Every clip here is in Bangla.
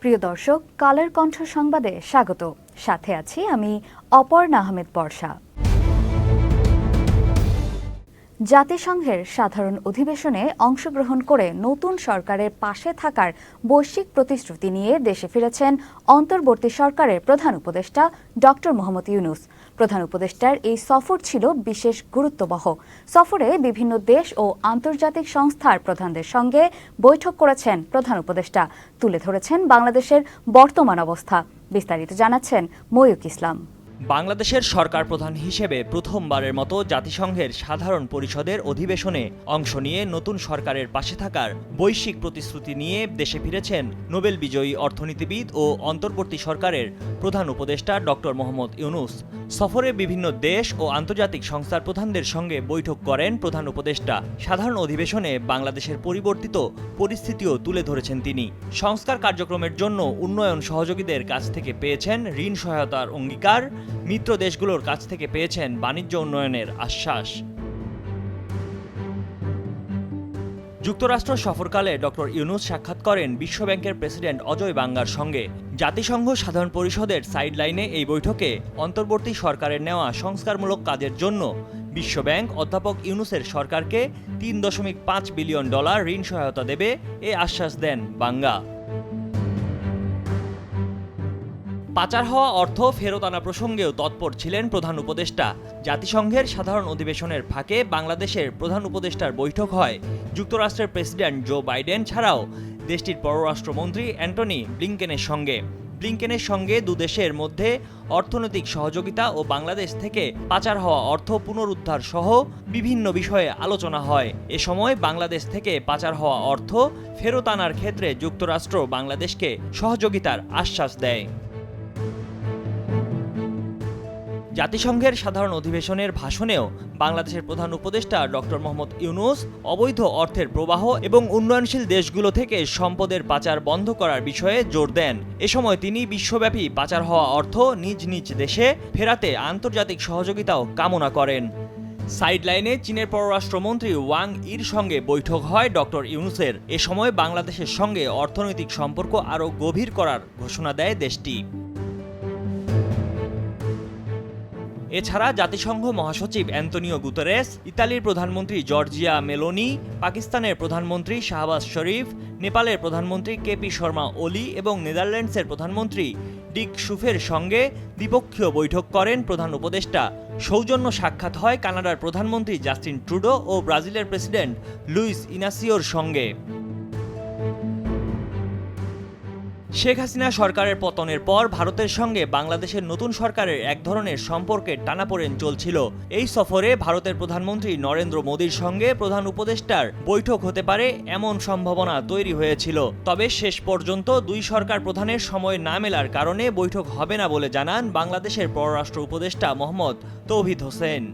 প্রিয় দর্শক, কালের কণ্ঠ সংবাদে স্বাগত। সাথে আছি আমি অপর্ণা আহমেদ বর্ষা। জাতিসংঘের সাধারণ অধিবেশনে অংশগ্রহণ করে নতুন সরকারের পাশে থাকার বৈশ্বিক প্রতিশ্রুতি নিয়ে দেশে ফিরেছেন অন্তর্বর্তী সরকারের প্রধান উপদেষ্টা ডক্টর মোহাম্মদ ইউনূস। প্রধান উপদেষ্টার এই সফর ছিল বিশেষ গুরুত্ববহ। সফরে বিভিন্ন দেশ ও আন্তর্জাতিক সংস্থার প্রধানদের সঙ্গে বৈঠক করেছেন প্রধান উপদেষ্টা, তুলে ধরেছেন বাংলাদেশের বর্তমান অবস্থা। বিস্তারিত জানাচ্ছেন ময়ূক ইসলাম। বাংলাদেশের সরকার প্রধান হিসেবে প্রথমবারের মতো জাতিসংঘের সাধারণ পরিষদের অধিবেশনে অংশ নিয়ে নতুন সরকারের পাশে থাকার বৈশ্বিক প্রতিশ্রুতি নিয়ে দেশে ফিরেছেন নোবেল বিজয়ী অর্থনীতিবিদ ও অন্তর্বর্তী সরকারের প্রধান উপদেষ্টা ডক্টর মোহাম্মদ ইউনূস। সফরে বিভিন্ন দেশ ও আন্তর্জাতিক সংস্থার প্রধানদের সঙ্গে বৈঠক করেন প্রধান উপদেষ্টা। সাধারণ অধিবেশনে বাংলাদেশের পরিবর্তিত পরিস্থিতিও তুলে ধরেছেন তিনি। সংস্কার কার্যক্রমের জন্য উন্নয়ন সহযোগীদের কাছ থেকে পেয়েছেন ঋণ সহায়তার অঙ্গীকার, মিত্র দেশগুলোর কাছ থেকে পেয়েছেন বাণিজ্য উন্নয়নের আশ্বাস। যুক্তরাষ্ট্র সফরকালে ডক্টর ইউনূস সাক্ষাৎ করেন বিশ্বব্যাংকের প্রেসিডেন্ট অজয় বাঙ্গার সঙ্গে। জাতিসংঘ সাধারণ পরিষদের সাইডলাইনে এই বৈঠকে অন্তর্বর্তী সরকারের নেওয়া সংস্কারমূলক কাজের জন্য বিশ্বব্যাংক অধ্যাপক ইউনূসের সরকারকে $3.5 বিলিয়ন ঋণ সহায়তা দেবে এ আশ্বাস দেন বাঙ্গা। পাচার হওয়া অর্থ ফেরত আনা প্রসঙ্গেও তৎপর ছিলেন প্রধান উপদেষ্টা। জাতিসংঘের সাধারণ অধিবেশনের ফাঁকে বাংলাদেশের প্রধান উপদেষ্টার বৈঠক হয় যুক্তরাষ্ট্রের প্রেসিডেন্ট জো বাইডেন ছাড়াও দেশটির পররাষ্ট্রমন্ত্রী অ্যান্টনি ব্লিংকেনের সঙ্গে দুদেশের মধ্যে অর্থনৈতিক সহযোগিতা ও বাংলাদেশ থেকে পাচার হওয়া অর্থ পুনরুদ্ধার সহ বিভিন্ন বিষয়ে আলোচনা হয়। এ সময় বাংলাদেশ থেকে পাচার হওয়া অর্থ ফেরত আনার ক্ষেত্রে যুক্তরাষ্ট্র বাংলাদেশকে সহযোগিতার আশ্বাস দেয়। জাতিসংঘের সাধারণ অধিবেশনের ভাষণেও বাংলাদেশের প্রধান উপদেষ্টা ডক্টর মোহাম্মদ ইউনূস অবৈধ অর্থের প্রবাহ এবং উন্নয়নশীল দেশগুলো থেকে সম্পদের পাচার বন্ধ করার বিষয়ে জোর দেন। এ সময় তিনি বিশ্বব্যাপী পাচার হওয়া অর্থ নিজ নিজ দেশে ফেরাতে আন্তর্জাতিক সহযোগিতাও কামনা করেন। সাইডলাইনে চীনের পররাষ্ট্রমন্ত্রী ওয়াং ইর সঙ্গে বৈঠক হয় ডক্টর ইউনূসের। এ সময় বাংলাদেশের সঙ্গে অর্থনৈতিক সম্পর্ক আরও গভীর করার ঘোষণা দেয় দেশটি। এছাড়া জাতিসংঘ মহাসচিব অ্যান্তনিও গুতেরেস, ইতালির প্রধানমন্ত্রী জর্জিয়া মেলোনি, পাকিস্তানের প্রধানমন্ত্রী শাহবাজ শরীফ, নেপালের প্রধানমন্ত্রী কেপি শর্মা ওলি এবং নেদারল্যান্ডসের প্রধানমন্ত্রী ডিক শুফের সঙ্গে দ্বিপক্ষীয় বৈঠক করেন প্রধান উপদেষ্টা। সৌজন্য সাক্ষাৎ হয় কানাডার প্রধানমন্ত্রী জাস্টিন ট্রুডো ও ব্রাজিলের প্রেসিডেন্ট লুইস ইনাসিওর সঙ্গে। শেখ হাসিনা সরকারের পতনের পর ভারতের সঙ্গে বাংলাদেশের নতুন সরকারের এক ধরনের সম্পর্কের টানাপোড়েন চলছিল। এই সফরে ভারতের প্রধানমন্ত্রী নরেন্দ্র মোদীর সঙ্গে প্রধান উপদেষ্টার বৈঠক হতে পারে এমন সম্ভাবনা তৈরি হয়েছিল। তবে শেষ পর্যন্ত দুই সরকার প্রধানের সময় না মেলার কারণে বৈঠক হবে না বলে জানান বাংলাদেশের পররাষ্ট্র উপদেষ্টা মোহাম্মদ তৌহিদ হোসেন।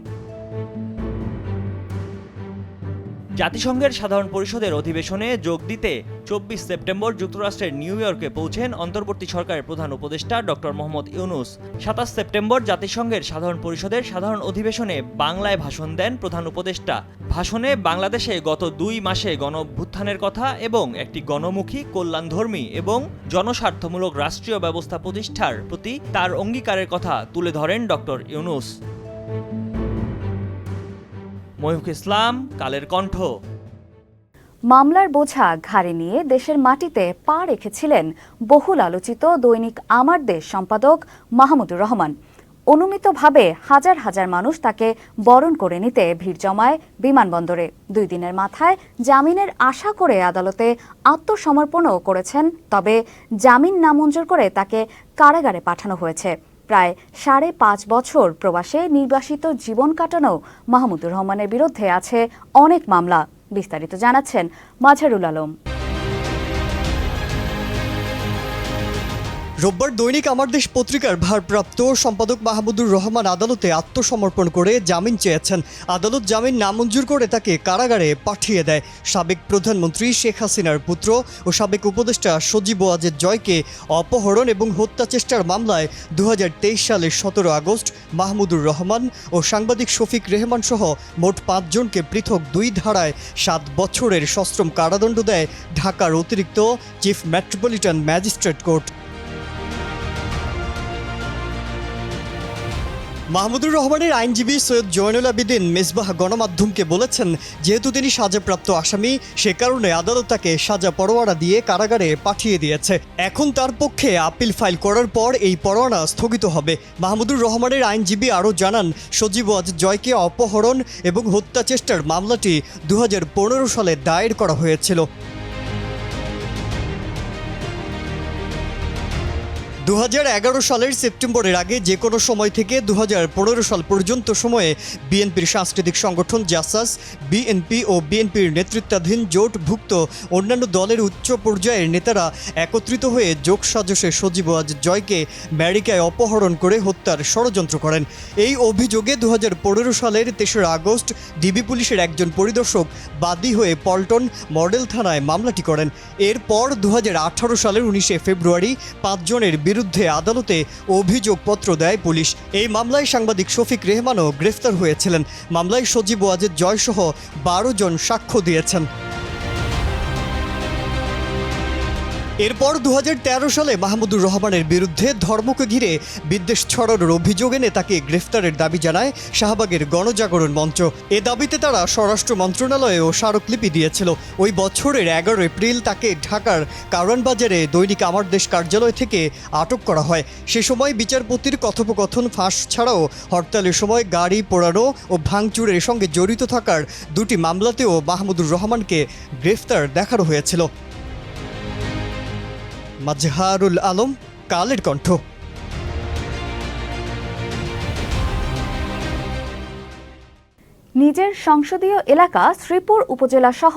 জাতিসংঘের সাধারণ পরিষদের অধিবেশনে যোগ দিতে 24 সেপ্টেম্বর যুক্তরাষ্ট্রের নিউ ইয়র্কে পৌঁছেন অন্তর্বর্তী সরকারের প্রধান উপদেষ্টা ডক্টর মোহাম্মদ ইউনূস। 27 সেপ্টেম্বর জাতিসংঘের সাধারণ পরিষদের সাধারণ অধিবেশনে বাংলায় ভাষণ দেন প্রধান উপদেষ্টা। ভাষণে বাংলাদেশে গত 2 মাসে গণঅভ্যুত্থানের কথা এবং একটি গণমুখী, কল্যাণধর্মী এবং জনস্বার্থমূলক রাষ্ট্রীয় ব্যবস্থা প্রতিষ্ঠার প্রতি তার অঙ্গীকারের কথা তুলে ধরেন ডক্টর ইউনূস। ময়ূক ইসলাম, কালের কণ্ঠ। মামলার বোঝা ঘাড়ে নিয়ে দেশের মাটিতে পা রেখেছিলেন বহুল আলোচিত দৈনিক আমার দেশ সম্পাদক মাহমুদুর রহমান। অনুমিতভাবে হাজার হাজার মানুষ তাকে বরণ করে নিতে ভিড় জমায় বিমানবন্দরে। 2 দিনের মাথায় জামিনের আশা করে আদালতে আত্মসমর্পণও করেছেন। তবে জামিন নামঞ্জুর করে তাকে কারাগারে পাঠানো হয়েছে। প্রায় 5.5 বছর প্রবাসে নির্বাসিত জীবন কাটানো মাহমুদুর রহমানের বিরুদ্ধে আছে অনেক মামলা। বিস্তারিত জানাচ্ছেন মাজহারুল আলম। রোববার দৈনিক আমার দেশ পত্রিকার ভারপ্রাপ্ত সম্পাদক মাহমুদুর রহমান আদালতে আত্মসমর্পণ করে জামিন চেয়েছেন। আদালত জামিন নামঞ্জুর করে তাকে কারাগারে পাঠিয়ে দেয়। সাবেক প্রধানমন্ত্রী শেখ হাসিনার পুত্র ও সাবেক উপদেষ্টা সজীব ওয়াজেদ জয়কে অপহরণ এবং হত্যা চেষ্টার মামলায় 2023 সালের 17 আগস্ট মাহমুদুর রহমান ও সাংবাদিক শফিক রেহমান সহ মোট 5 জনকে পৃথক 2 ধারায় 7 বছরের সশ্রম কারাদণ্ড দেয় ঢাকার অতিরিক্ত chief metropolitan magistrate court. Mahmudur রহমানের আইনজীবী সৈয়দ জয়নুল আবেদিন মেজবাহ গণমাধ্যমকে বলেছেন, যেহেতু তিনি সাজাপ্রাপ্ত আসামি, সে কারণে আদালত তাকে সাজা পরোয়ানা দিয়ে কারাগারে পাঠিয়ে দিয়েছে। এখন তার পক্ষে আপিল ফাইল করার পর এই পরোয়ানা স্থগিত হবে। মাহমুদুর রহমানের আইনজীবী আরও জানান, সজীব ওয়াজেদ জয়কে অপহরণ এবং হত্যা চেষ্টার মামলাটি 2015 সালে দায়ের করা হয়েছিল। 2011 সালের সেপ্টেম্বরের আগে যে কোনো সময় থেকে 2015 সাল পর্যন্ত সময়ে বিএনপির সাংস্কৃতিক সংগঠন জাসাস, বিএনপি ও বিএনপির নেতৃত্বাধীন জোটভুক্ত অন্যান্য দলের উচ্চ পর্যায়ের নেতারা একত্রিত হয়ে যোগসাজশে সজীব ওয়াজেদ জয়কে আমেরিকায় অপহরণ করে হত্যার ষড়যন্ত্র করেন। এই অভিযোগে 2015 সালের 23 আগস্ট ডিবি পুলিশের একজন পরিদর্শক বাদী হয়ে পল্টন মডেল থানায় মামলাটি করেন। এরপর 2018 সালের 19 ফেব্রুয়ারি 5 জনের বিরুদ্ধে আদালতে অভিযোগপত্র দেয় পুলিশ। এই মামলায় সাংবাদিক শফিক রেহমানও গ্রেফতার হয়েছিলেন। মামলায় সজীব ওয়াজেদ জয়সহ 12 জন সাক্ষ্য দিয়েছেন। এরপর 2013 সালে মাহমুদুর রহমানের বিরুদ্ধে ধর্মকে ঘিরে বিদ্বেষ ছড়ানোর অভিযোগ এনে তাকে গ্রেফতারের দাবি জানায় শাহবাগের গণজাগরণ মঞ্চ। এ দাবিতে তারা স্বরাষ্ট্র মন্ত্রণালয়েও স্মারকলিপি দিয়েছিল। ওই বছরের 11 এপ্রিল তাকে ঢাকার কারওয়ানবাজারে দৈনিক আমার দেশ কার্যালয় থেকে আটক করা হয়। সে সময় বিচারপতির কথোপকথন ফাঁস ছাড়াও হরতালের সময় গাড়ি পোড়ানো ও ভাঙচুরের সঙ্গে জড়িত থাকার 2টি মামলাতেও মাহমুদুর রহমানকে গ্রেফতার দেখানো হয়েছিল। মাজহারুল আলম, কালের কণ্ঠ। নিজের সংসদীয় এলাকা শ্রীপুর উপজেলা সহ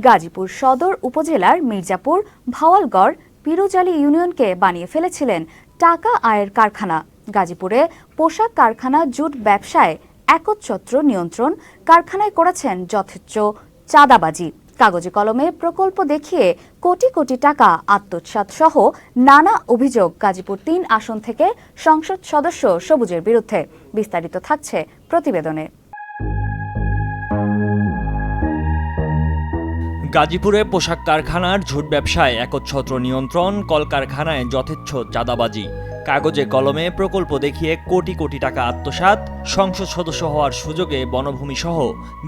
গাজীপুর সদর উপজেলার মির্জাপুর, ভাওয়ালগড়, পিরুজালি ইউনিয়নকে বানিয়ে ফেলেছিলেন টাকা আয়ের কারখানা। গাজীপুরে পোশাক কারখানা জুট ব্যবসায় একচ্ছত্র নিয়ন্ত্রণ, কারখানায় করেছেন যথেচ্ছ চাঁদাবাজি, কাগজে কলমে প্রকল্প দেখিয়ে কোটি কোটি টাকা আত্মসাৎ সহ নানা অভিযোগ গাজীপুর 3 আসন থেকে সংসদ সদস্য সবুজের বিরুদ্ধে। বিস্তারিত থাকছে প্রতিবেদনে। গাজীপুরে পোশাক কারখানার ঝুট ব্যবসায় একচ্ছত্র নিয়ন্ত্রণ, কলকারখানায় যথেচ্ছ চাঁদাবাজি, কাগজে কলমে প্রকল্প দেখিয়ে কোটি কোটি টাকা আত্মসাৎ, সংসদ সদস্য হওয়ার সুযোগে বনভূমি সহ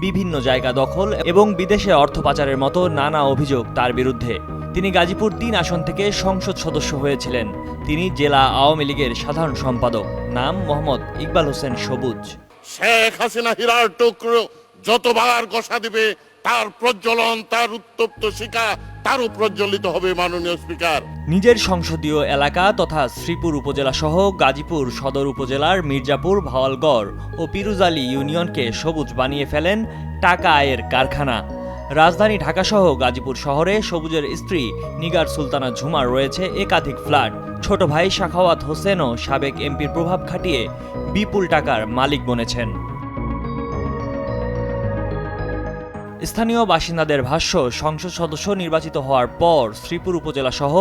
বিভিন্ন জায়গা দখল এবং বিদেশে অর্থ পাচারের মতো নানা অভিযোগ তার বিরুদ্ধে। তিনি গাজীপুর 3 আসন থেকে সংসদ সদস্য হয়েছিলেন। তিনি জেলা আওয়ামী লীগের সাধারণ সম্পাদক। নাম মোহাম্মদ ইকবাল হোসেন সবুজ। শেখ হাসিনা হীরার টুকরো যতবার ঘষা দিবে তার প্রজ্বলন, তার উত্তপ্ত শিখা তারও প্রজ্বলিত হবে। মাননীয় স্পিকার, নিজের সংসদীয় এলাকা তথা শ্রীপুর উপজেলা সহ গাজীপুর সদর উপজেলার মির্জাপুর, ভাওয়ালগড় ও পিরুজালি ইউনিয়নকে সবুজ বানিয়ে ফেলেন টাকা আয়ের কারখানা। রাজধানী ঢাকাসহ গাজীপুর শহরে সবুজের স্ত্রী নিগার সুলতানা ঝুমার রয়েছে একাধিক ফ্ল্যাট। ছোট ভাই সাখাওয়াত হোসেনও সাবেক এমপির প্রভাব খাটিয়ে বিপুল টাকার মালিক বনেছেন। স্থানীয় বাসিন্দাদের ভাষ্য, সংসদ সদস্য নির্বাচিত হওয়ার পর শ্রীপুর উপজেলা সহ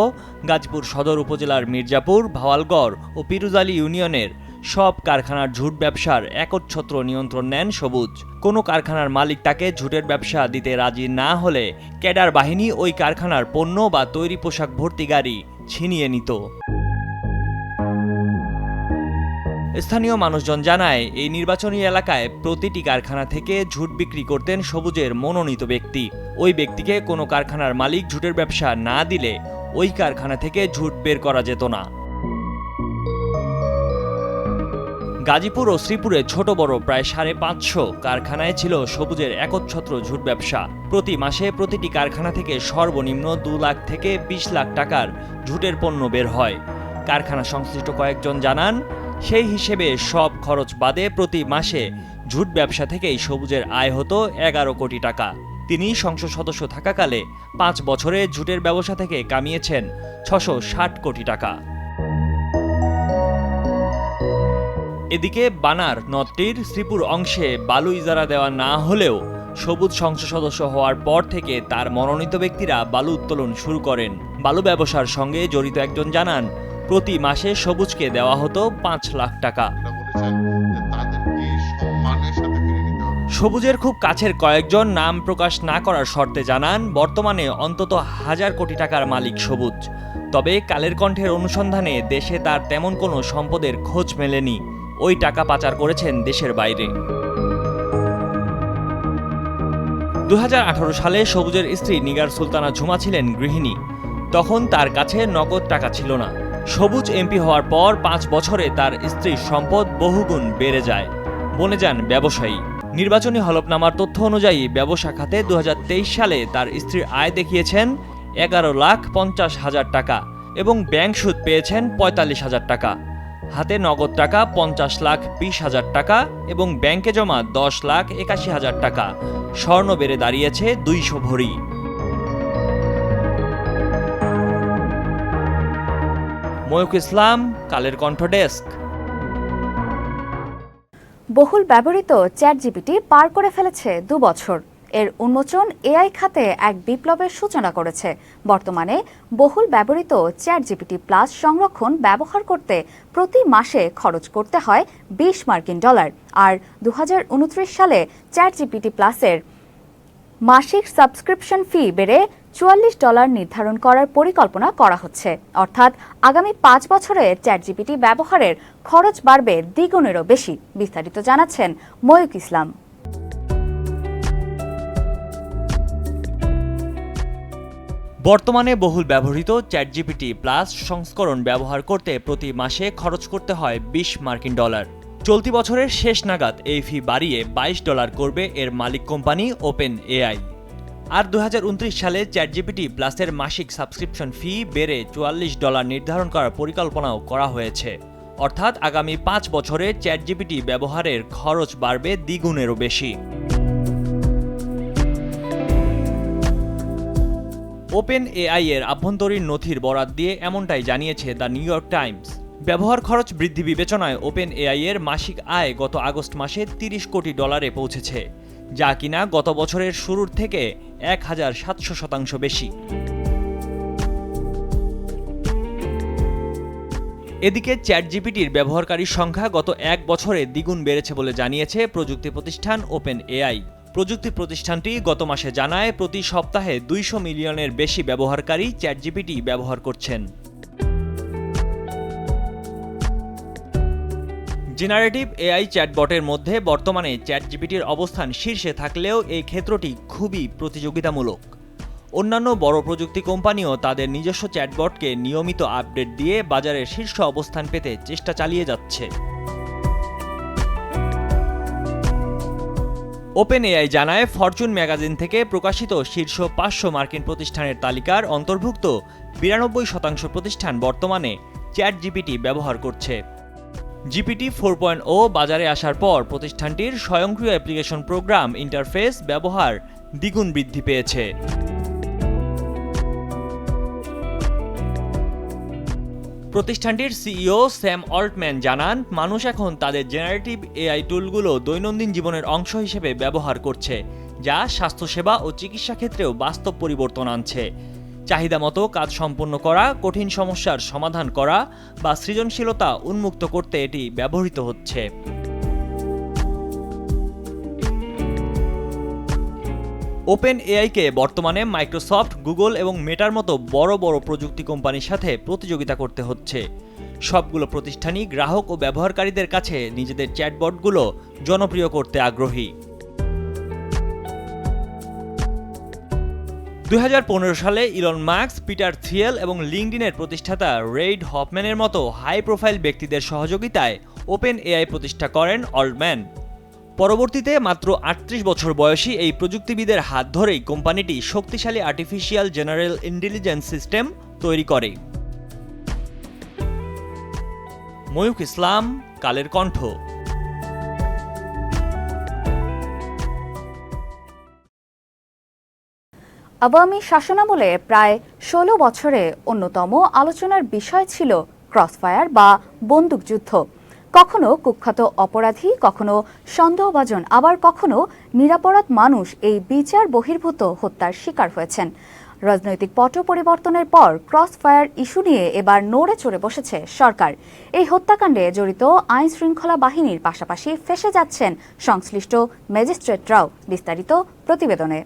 গাজীপুর সদর উপজেলার মির্জাপুর, ভাওয়ালগড় ও পিরুজালি ইউনিয়নের সব কারখানার ঝুট ব্যবসার একচ্ছত্র নিয়ন্ত্রণ নেন সবুজ। কোনো কারখানার মালিক তাকে ঝুটের ব্যবসা দিতে রাজি না হলে ক্যাডার বাহিনী ওই কারখানার পণ্য বা তৈরি পোশাক ভর্তি গাড়ি ছিনিয়ে নিত। স্থানীয় মানুষজন জানায়, এই নির্বাচনী এলাকায় প্রতিটি কারখানা থেকে ঝুট বিক্রি করতেন সবুজের মনোনীত ব্যক্তি। ওই ব্যক্তিকে কোনো কারখানার মালিক ঝুটের ব্যবসা না দিলে ওই কারখানা থেকে ঝুট বের করা যেত না। গাজীপুর ও শ্রীপুরে ছোট বড় প্রায় 550 কারখানায় ছিল সবুজের একচ্ছত্র ঝুট ব্যবসা। প্রতি মাসে প্রতিটি কারখানা থেকে সর্বনিম্ন 2 লাখ থেকে 20 লাখ টাকার ঝুটের পণ্য বের হয়। কারখানা সংশ্লিষ্ট কয়েকজন জানান, সেই হিসেবে সব খরচ বাদে প্রতি মাসে ঝুট ব্যবসা থেকেই সবুজের আয় হতো 11 কোটি টাকা। তিনি সংসদ সদস্য থাকাকালে 5 বছরে ঝুটের ব্যবসা থেকে কামিয়েছেন 660 কোটি টাকা। এদিকে বানার নদটির শ্রীপুর অংশে বালু ইজারা দেওয়া না হলেও সবুজ সংসদ সদস্য হওয়ার পর থেকে তার মনোনীত ব্যক্তিরা বালু উত্তোলন শুরু করেন। বালু ব্যবসার সঙ্গে জড়িত একজন জানান, প্রতি মাসে সবুজকে দেওয়া হতো 5 লাখ টাকা। সবুজের খুব কাছের কয়েকজন নাম প্রকাশ না করার শর্তে জানান, বর্তমানে অন্তত 1000 কোটি টাকার মালিক সবুজ। তবে কালের কণ্ঠের অনুসন্ধানে দেশে তার তেমন কোনো সম্পদের খোঁজ মেলেনি। ওই টাকা পাচার করেছেন দেশের বাইরে। 2018 সালে সবুজের স্ত্রী নিগার সুলতানা ঝুমা ছিলেন গৃহিণী। তখন তার কাছে নগদ টাকা ছিল না। সবুজ এমপি হওয়ার পর 5 বছরে তার স্ত্রীর সম্পদ বহুগুণ বেড়ে যায়। বনে যান ব্যবসায়ী। নির্বাচনী হলফনামার তথ্য অনুযায়ী ব্যবসা খাতে 2023 সালে তার স্ত্রীর আয় দেখিয়েছেন 11,50,000 টাকা এবং ব্যাংক সুদ পেয়েছেন 45,000 টাকা। হাতে নগদ টাকা 50,20,000 টাকা এবং ব্যাংকে জমা 10,81,000 টাকা। স্বর্ণ বেড়ে দাঁড়িয়েছে 200 ভরি। ময়ূক ইসলাম, কালের কণ্ঠ ডেস্ক। বহুল ব্যবহৃত চ্যাটজিপিটি পার করে ফেলেছে 2 বছর। এর উন্মোচন এআই খাতে এক বিপ্লবের সূচনা করেছে। বর্তমানে বহুল ব্যবহৃত চ্যাটজিপিটি প্লাস সংরক্ষণ ব্যবহার করতে প্রতি মাসে খরচ করতে হয় $20 আর 2029 সালে চ্যাটজিপিটি প্লাসের মাসিক সাবস্ক্রিপশন ফি বেড়ে $44 নির্ধারণ করার পরিকল্পনা করা হচ্ছে। অর্থাৎ আগামী 5 বছরে চ্যাটজিপিটি ব্যবহারের খরচ বাড়বে দ্বিগুণেরও বেশি। বিস্তারিত জানাচ্ছেন ময়ূক ইসলাম। বর্তমানে বহুল ব্যবহৃত চ্যাটজিপিটি প্লাস সংস্করণ ব্যবহার করতে প্রতি মাসে খরচ করতে হয় $20। চলতি বছরের শেষ নাগাদ এই ফি বাড়িয়ে $22 করবে এর মালিক কোম্পানি ওপেন এআই। আর 2029 সালে চ্যাটজিপিটি প্লাসের মাসিক সাবস্ক্রিপশন ফি বেড়ে $44 নির্ধারণ করার পরিকল্পনাও করা হয়েছে। অর্থাৎ আগামী 5 বছরে চ্যাটজিপিটি ব্যবহারের খরচ বাড়বে দ্বিগুণেরও বেশি। ওপেন এআই এর আভ্যন্তরীণ নথির বরাত দিয়ে এমনটাই জানিয়েছে দ্য নিউ ইয়র্ক টাইমস। ব্যবহার খরচ বৃদ্ধি বিবেচনায় ওপেন এআই এর মাসিক আয় গত আগস্ট মাসে $30 কোটি পৌঁছেছে, যা কিনা গত বছরের শুরুর থেকে 1700% বেশি। এদিকে চ্যাটজিপিটির ব্যবহারকারীর সংখ্যা গত 1 বছরে দ্বিগুণ বেড়েছে বলে জানিয়েছে প্রযুক্তি প্রতিষ্ঠান ওপেন এআই। প্রযুক্তি প্রতিষ্ঠানটি গত মাসে জানায়, প্রতি সপ্তাহে 200 মিলিয়নের বেশি ব্যবহারকারী চ্যাটজিপিটি ব্যবহার করছেন। জেনারেটিভ এআই চ্যাটবটের মধ্যে বর্তমানে চ্যাটজিপিটির অবস্থান শীর্ষে থাকলেও এই ক্ষেত্রটি খুবই প্রতিযোগিতামূলক। অন্যান্য বড় প্রযুক্তি কোম্পানিও তাদের নিজস্ব চ্যাটবটকে নিয়মিত আপডেট দিয়ে বাজারের শীর্ষ অবস্থান পেতে চেষ্টা চালিয়ে যাচ্ছে। ওপেন এআই জানায়, ফরচুন ম্যাগাজিন থেকে প্রকাশিত শীর্ষ 500 মার্কিন প্রতিষ্ঠানের তালিকার অন্তর্ভুক্ত 92% প্রতিষ্ঠান বর্তমানে চ্যাটজিপিটি ব্যবহার করছে। জিপিটি 4.0 বাজারে আসার পর প্রতিষ্ঠানটির স্বয়ংক্রিয় অ্যাপ্লিকেশন প্রোগ্রাম ইন্টারফেস ব্যবহার দ্বিগুণ বৃদ্ধি পেয়েছে। প্রতিষ্ঠানটির সিইও স্যাম অল্টম্যান জানান, মানুষ এখন তাদের জেনারেটিভ এআই টুলগুলো দৈনন্দিন জীবনের অংশ হিসেবে ব্যবহার করছে, যা স্বাস্থ্যসেবা ও চিকিৎসা ক্ষেত্রেও বাস্তব পরিবর্তন আনছে। চাহিদা মতো কাজ সম্পন্ন করা, কঠিন সমস্যার সমাধান করা বা সৃজনশীলতা উন্মুক্ত করতে এটি ব্যবহৃত হচ্ছে। ওপেন এআইকে বর্তমানে মাইক্রোসফট, গুগল এবং মেটার মতো বড় বড় প্রযুক্তি কোম্পানির সাথে প্রতিযোগিতা করতে হচ্ছে। সবগুলো প্রতিষ্ঠানই গ্রাহক ও ব্যবহারকারীদের কাছে নিজেদের চ্যাটবটগুলো জনপ্রিয় করতে আগ্রহী। 2015 সালে ইলন মাস্ক, পিটার থিয়েল এবং লিঙ্কডইনের প্রতিষ্ঠাতা রেইড হফম্যানের মতো হাই প্রোফাইল ব্যক্তিদের সহযোগিতায় ওপেন এআই প্রতিষ্ঠা করেন অল্টম্যান। পরবর্তীতে মাত্র 38 বছর বয়সী এই প্রযুক্তিবিদের হাত ধরেই কোম্পানিটি শক্তিশালী আর্টিফিশিয়াল জেনারেল ইন্টেলিজেন্স সিস্টেম তৈরি করে। ময়ূক ইসলাম, কালের কণ্ঠ। আওয়ামী শাসনামলে প্রায় 16 বছরে অন্যতম আলোচনার বিষয় ছিল ক্রসফায়ার বা বন্দুকযুদ্ধ। কখনো কুখ্যাত অপরাধী, কখনো সন্দেহভাজন, আবার কখনো নিরপরাধ মানুষ এই বিচার বহির্ভূত হত্যার শিকার হয়েছেন। রাজনৈতিক পট পরিবর্তনের পর ক্রস ফায়ার ইস্যু নিয়ে এবার নড়ে চড়ে বসেছে সরকার। এই হত্যাকাণ্ডে জড়িত আইন শৃঙ্খলা বাহিনীর পাশাপাশি ফেঁসে যাচ্ছেন সংশ্লিষ্ট ম্যাজিস্ট্রেটরাও। বিস্তারিত প্রতিবেদনে।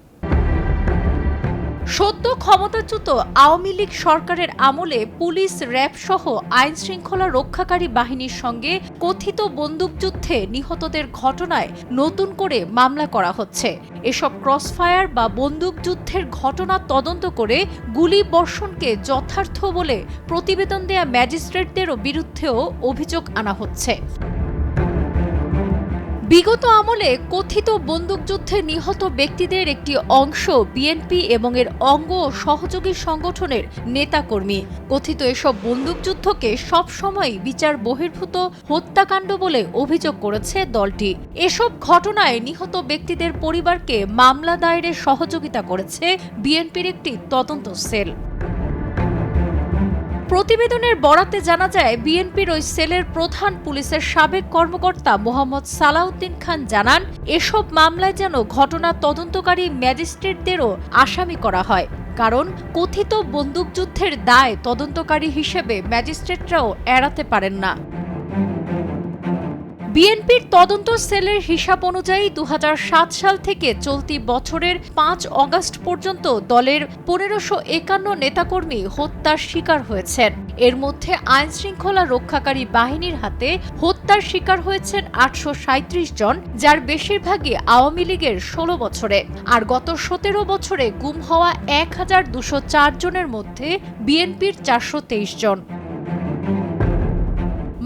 সদ্য ক্ষমতাচ্যুত আওয়ামী লীগ সরকারের আমলে পুলিশ, র্যাব সহ আইন শৃঙ্খলা রক্ষাকারী বাহিনীর সঙ্গে কথিত বন্দুকযুদ্ধে নিহতদের ঘটনায় নতুন করে মামলা করা হচ্ছে। এসব ক্রসফায়ার বা বন্দুকযুদ্ধের ঘটনা তদন্ত করে গুলি বর্ষণকে যথার্থ বলে প্রতিবেদন দেয়া ম্যাজিস্ট্রেটদেরও বিরুদ্ধেও অভিযোগ আনা হচ্ছে। বিগত আমলে কথিত বন্দুকযুদ্ধে নিহত ব্যক্তিদের একটি অংশ বিএনপি এবং এর অঙ্গ ও সহযোগী সংগঠনের নেতাকর্মী। কথিত এসব বন্দুকযুদ্ধকে সবসময়ই বিচার বহির্ভূত হত্যাকাণ্ড বলে অভিযোগ করেছে দলটি। এসব ঘটনায় নিহত ব্যক্তিদের পরিবারকে মামলা দায়েরে সহযোগিতা করেছে বিএনপির একটি তদন্ত সেল। প্রতিবেদনের বরাতে জানা যায়, বিএনপির ওই সেলের প্রধান পুলিশের সাবেক কর্মকর্তা মোহাম্মদ সালাউদ্দিন খান জানান, এসব মামলায় যেন ঘটনা তদন্তকারী ম্যাজিস্ট্রেটদেরও আসামি করা হয়, কারণ কথিত বন্দুকযুদ্ধের দায় তদন্তকারী হিসেবে ম্যাজিস্ট্রেটরাও এড়াতে পারেন না। বিএনপির তদন্ত সেলের হিসাব অনুযায়ী ২০০৭ সাল থেকে চলতি বছরের ৫ অগাস্ট পর্যন্ত দলের ১৫৫১ নেতাকর্মী হত্যার শিকার হয়েছেন। এর মধ্যে আইন শৃঙ্খলা রক্ষাকারী বাহিনীর হাতে হত্যার শিকার হয়েছেন ৮৩৭ জন, যার বেশিরভাগই আওয়ামী লীগের ১৬ বছরে। আর গত ১৭ বছরে গুম হওয়া ১,২০৪ জনের মধ্যে বিএনপির ৪২৩ জন।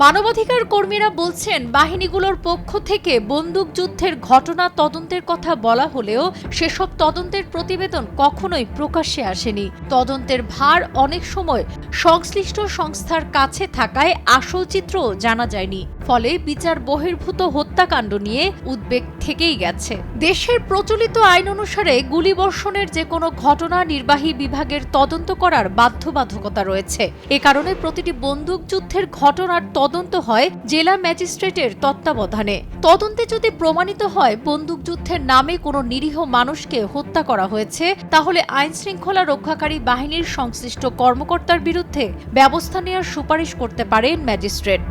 মানবাধিকার কর্মীরা বলছেন, বাহিনীগুলোর পক্ষ থেকে বন্দুকযুদ্ধের ঘটনা তদন্তের কথা বলা হলেও সেসব তদন্তের প্রতিবেদন কখনোই প্রকাশ্যে আসেনি। তদন্তের ভার অনেক সময় সংশ্লিষ্ট সংস্থার কাছে থাকায় আসল চিত্রও জানা যায়নি। ফলে বিচার বহির্ভূত হত্যাকাণ্ড নিয়ে উদ্বেগ থেকেই গেছে। দেশের প্রচলিত আইন অনুসারে গুলিবর্ষণের যে কোনো ঘটনা নির্বাহী বিভাগের তদন্ত করার বাধ্যবাধকতা রয়েছে। এ কারণে প্রতিটি বন্দুকযুদ্ধের ঘটনার তদন্ত হয় জেলা ম্যাজিস্ট্রেটের তত্ত্বাবধানে। তদন্তে যদি প্রমাণিত হয় বন্দুকযুদ্ধের নামে কোনো নিরীহ মানুষকে হত্যা করা হয়েছে, তাহলে আইন শৃঙ্খলা রক্ষাকারী বাহিনীর সংশ্লিষ্ট কর্মকর্তার বিরুদ্ধে ব্যবস্থা নেওয়ার সুপারিশ করতে পারেন ম্যাজিস্ট্রেট।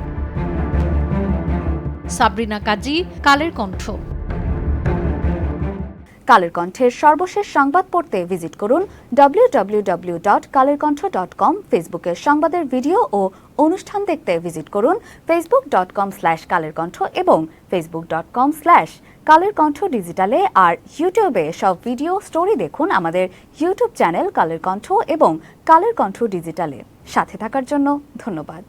সাবরিনা কাজী, কালের কণ্ঠ। কালের কণ্ঠের সর্বশেষ সংবাদ পড়তে ভিজিট করুন www.kalerkontho.com। ফেসবুকের সংবাদের ভিডিও ও অনুষ্ঠান দেখতে ভিজিট করুন facebook.com/kalerkontho এবং facebook.com/kalerkontho ডিজিটালে। আর ইউটিউবে সব ভিডিও স্টোরি দেখুন আমাদের ইউটিউব চ্যানেল কালের কণ্ঠ এবং কালের কণ্ঠ ডিজিটালে। সাথে থাকার জন্য ধন্যবাদ।